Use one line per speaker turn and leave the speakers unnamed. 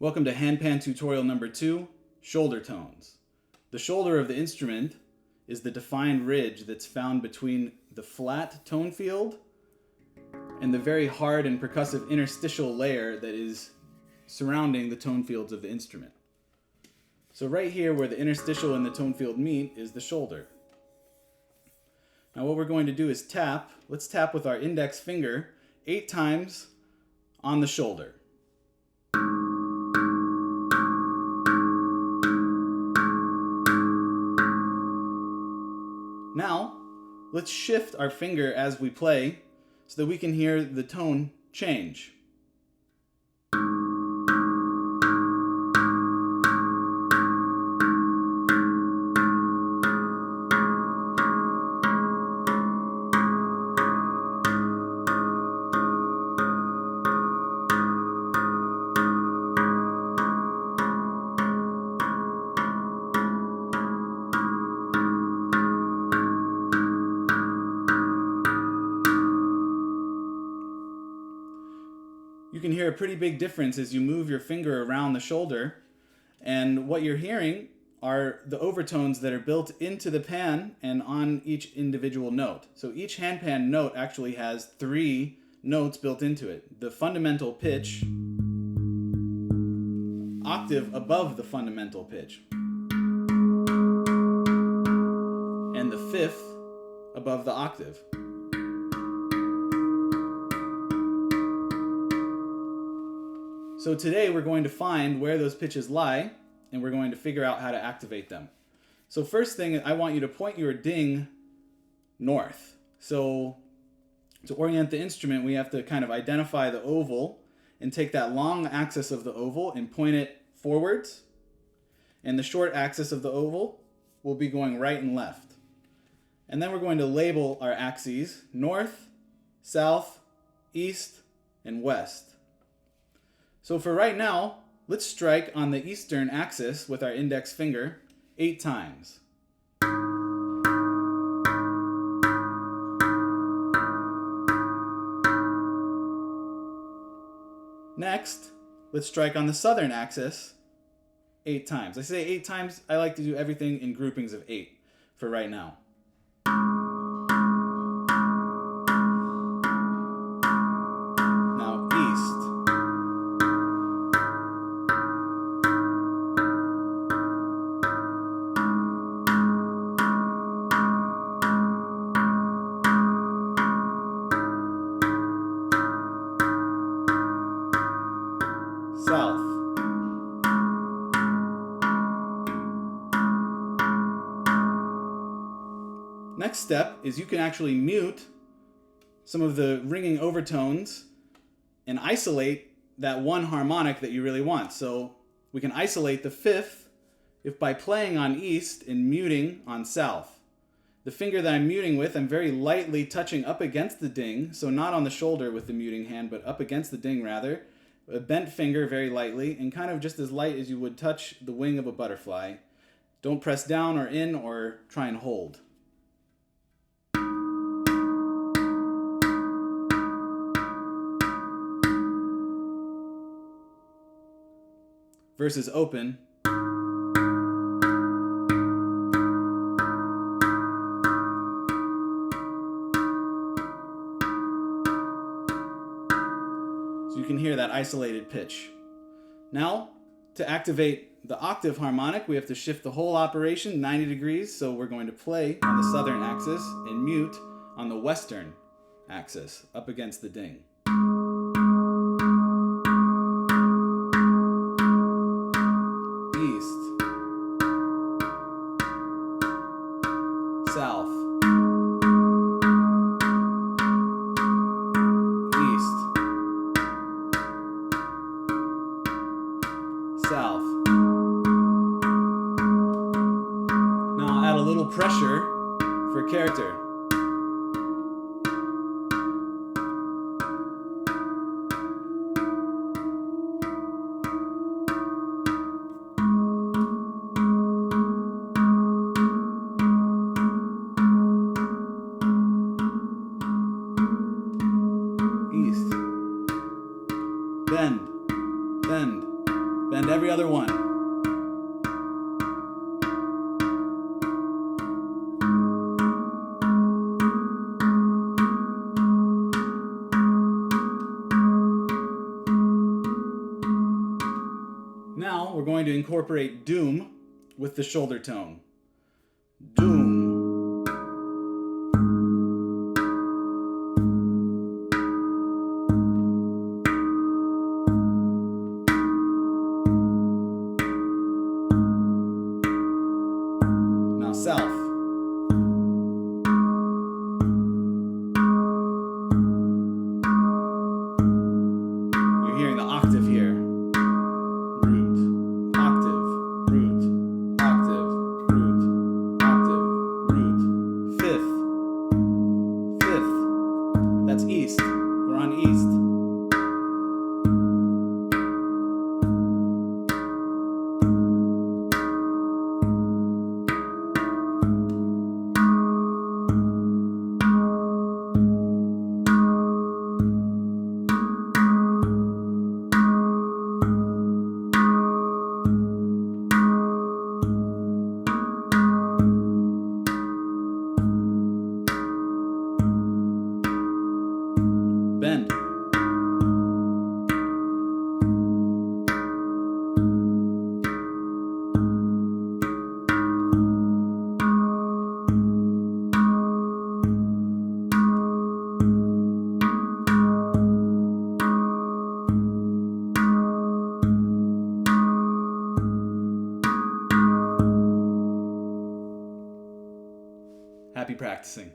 Welcome to Handpan tutorial number 2, shoulder tones. The shoulder of the instrument is the defined ridge that's found between the flat tone field and the very hard and percussive interstitial layer that is surrounding the tone fields of the instrument. So right here where the interstitial and the tone field meet is the shoulder. Now what we're going to do is tap. Let's tap with our index finger 8 times on the shoulder. Now, let's shift our finger as we play so that we can hear the tone change. You can hear a pretty big difference as you move your finger around the shoulder, and what you're hearing are the overtones that are built into the pan and on each individual note. So each handpan note actually has 3 notes built into it. The fundamental pitch, octave above the fundamental pitch, and the 5th above the octave. So today we're going to find where those pitches lie, and we're going to figure out how to activate them. So first thing, I want you to point your ding north. So to orient the instrument, we have to kind of identify the oval and take that long axis of the oval and point it forwards. And the short axis of the oval will be going right and left. And then we're going to label our axes north, south, east, and west. So for right now, let's strike on the eastern axis with our index finger 8 times. Next, let's strike on the southern axis 8 times. I say 8 times, I like to do everything in groupings of 8 for right now. South. Next step is you can actually mute some of the ringing overtones and isolate that one harmonic that you really want. So we can isolate the 5th if by playing on east and muting on south. The finger that I'm muting with, I'm very lightly touching up against the ding, so not on the shoulder with the muting hand, but up against the ding rather. A bent finger very lightly, and kind of just as light as you would touch the wing of a butterfly. Don't press down or in or try and hold. Versus open. So you can hear that isolated pitch. Now, to activate the octave harmonic, we have to shift the whole operation 90 degrees. So we're going to play on the southern axis and mute on the western axis, up against the ding. East. South. South. Now add a little pressure for character. East. Bend. Bend. Bend every other one. Now we're going to incorporate doom with the shoulder tone. Doom. Now self. You're hearing the octave here. Root, octave, root, octave, root, octave, root. Fifth, fifth. That's east. We're on east. Bend. Happy practicing.